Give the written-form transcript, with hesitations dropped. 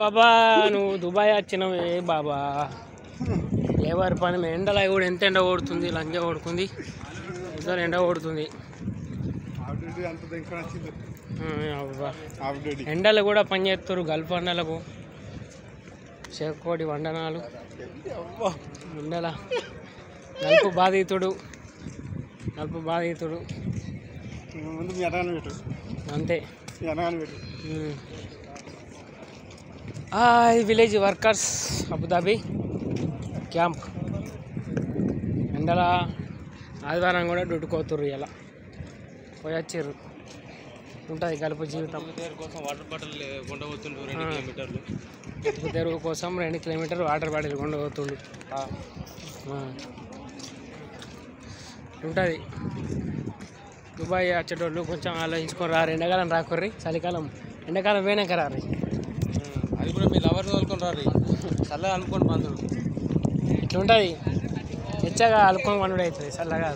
బాబా నువ్వు దుబాయ్ వచ్చినవే బాబా లేబర్ పని ఎండలో కూడా ఎంత ఎండ కొడుతుంది లంజ కొడుతుంది ఇద్దరు ఎండ కొడుతుంది ఎండలు కూడా పని చేస్తారు గల్ఫ్ ఎండలకు చేకోటి వండనాలు ఎండల నలుపు బాధితుడు అంతే విలేజ్ వర్కర్స్ అబుదాబి క్యాంప్ ఎండల ఆదివారం కూడా డుట్టుకోతుర్రు ఇలా పోయి వచ్చిర్రు ఉంటుంది కలుపు జీవితం కోసం వాటర్ బాటిల్ కొండపోతుండ్రు 2 కిలోమీటర్లు తెరువు కోసం 2 కిలోమీటర్లు వాటర్ బాటిల్ కొండపోతుండు ఉంటుంది దుబాయ్ వచ్చేటోళ్ళు కొంచెం ఆలోచించుకొని రారు ఎండాకాలం రాకుర్రి చలికాలం ఎండాకాలం పోయినాక రారు అది కూడా మీ లవర్ని తోలుకొని రారు చల్లగా అనుకోండి బంధువులు ఇట్లుంటుంది వెచ్చగా అలుకొని పండుగ అవుతుంది చల్లగా